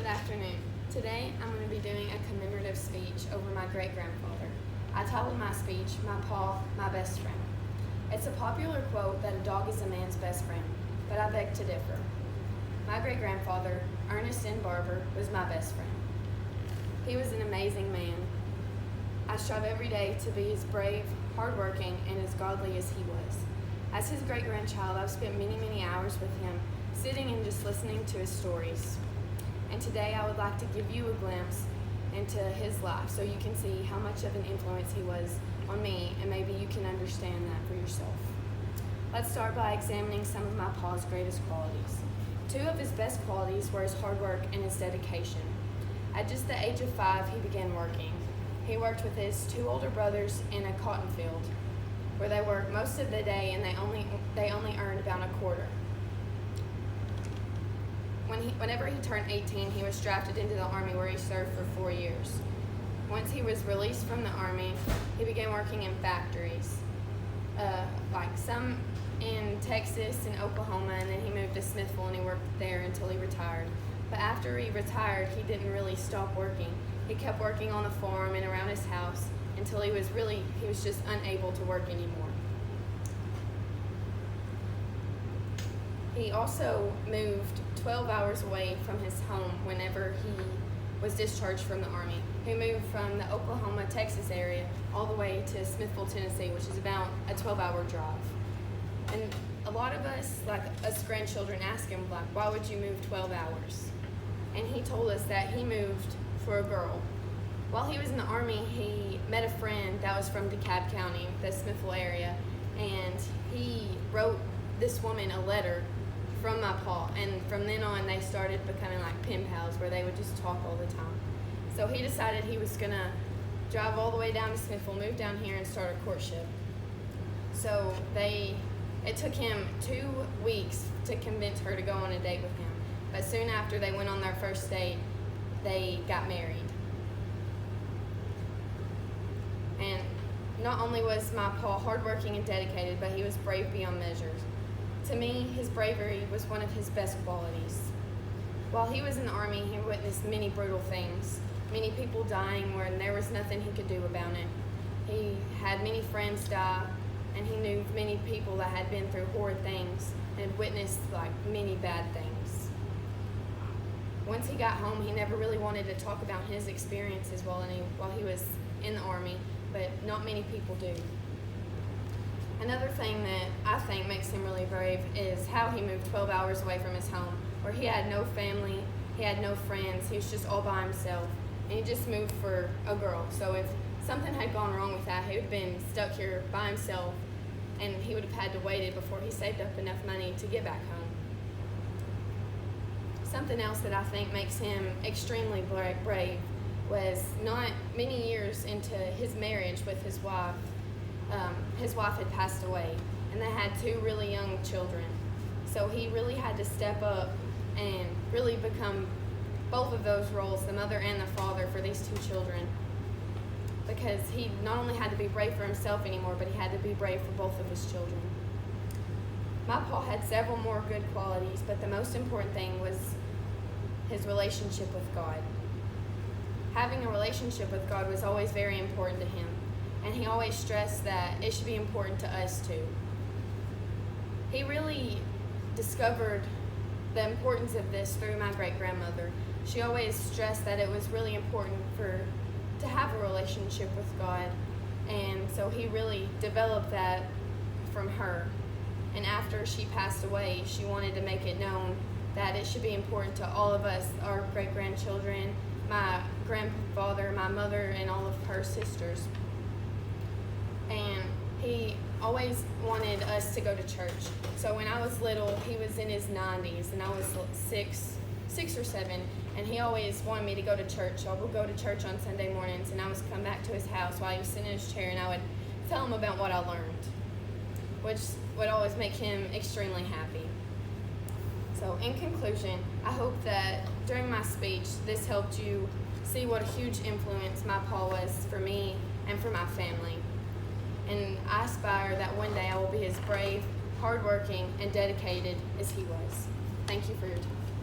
Good afternoon. Today I'm going to be doing a commemorative speech over my great-grandfather. I titled my speech, "My Pa, My Best Friend." It's a popular quote that a dog is a man's best friend, but I beg to differ. My great-grandfather, Ernest N. Barber, was my best friend. He was an amazing man. I strive every day to be as brave, hardworking, and as godly as he was. As his great-grandchild, I've spent many hours with him, sitting and just listening to his stories. And today I would like to give you a glimpse into his life so you can see how much of an influence he was on me, and maybe you can understand that for yourself. Let's start by examining some of my pa's greatest qualities. Two of his best qualities were his hard work and his dedication. At just the age of 5, he began working. He worked with his 2 older brothers in a cotton field, where they worked most of the day and they only earned about a quarter. Whenever he turned 18, he was drafted into the Army, where he served for 4 years. Once he was released from the Army, he began working in factories, like some in Texas and Oklahoma, and then he moved to Smithville and he worked there until he retired. But after he retired, he didn't really stop working. He kept working on the farm and around his house until he was just unable to work anymore. He also moved 12 hours away from his home whenever he was discharged from the Army. He moved from the Oklahoma-Texas area all the way to Smithville, Tennessee, which is about a 12-hour drive. And a lot of us, like us grandchildren, ask him, like, why would you move 12 hours? And he told us that he moved for a girl. While he was in the Army, he met a friend that was from DeKalb County, the Smithville area, and he wrote this woman a letter from my pa, and from then on they started becoming like pen pals, where they would just talk all the time. So he decided he was gonna drive all the way down to Smithville, move down here, and start a courtship. So it took him 2 weeks to convince her to go on a date with him, but soon after they went on their first date, they got married. And not only was my pa hardworking and dedicated, but he was brave beyond measures. To me, his bravery was one of his best qualities. While he was in the Army, he witnessed many brutal things, many people dying where there was nothing he could do about it. He had many friends die, and he knew many people that had been through horrid things and witnessed like many bad things. Once he got home, he never really wanted to talk about his experiences while he was in the Army, but not many people do. Another thing that I think makes him really brave is how he moved 12 hours away from his home, where he had no family, he had no friends, he was just all by himself, and he just moved for a girl. So if something had gone wrong with that, he would have been stuck here by himself, and he would have had to wait before he saved up enough money to get back home. Something else that I think makes him extremely brave was not many years into his marriage with his wife. His wife had passed away, and they had 2 really young children. So he really had to step up and really become both of those roles, the mother and the father, for these 2 children, because he not only had to be brave for himself anymore, but he had to be brave for both of his children. My pa had several more good qualities, but the most important thing was his relationship with God. Having a relationship with God was always very important to him, and he always stressed that it should be important to us too. He really discovered the importance of this through my great-grandmother. She always stressed that it was really important to have a relationship with God, and so he really developed that from her. And after she passed away, she wanted to make it known that it should be important to all of us, our great-grandchildren, my grandfather, my mother, and all of her sisters. And he always wanted us to go to church. So when I was little, he was in his 90s, and I was 6 or 7, and he always wanted me to go to church. So I would go to church on Sunday mornings, and I would come back to his house while he was sitting in his chair, and I would tell him about what I learned, which would always make him extremely happy. So in conclusion, I hope that during my speech, this helped you see what a huge influence my pa was for me and for my family. And I aspire that one day I will be as brave, hardworking, and dedicated as he was. Thank you for your time.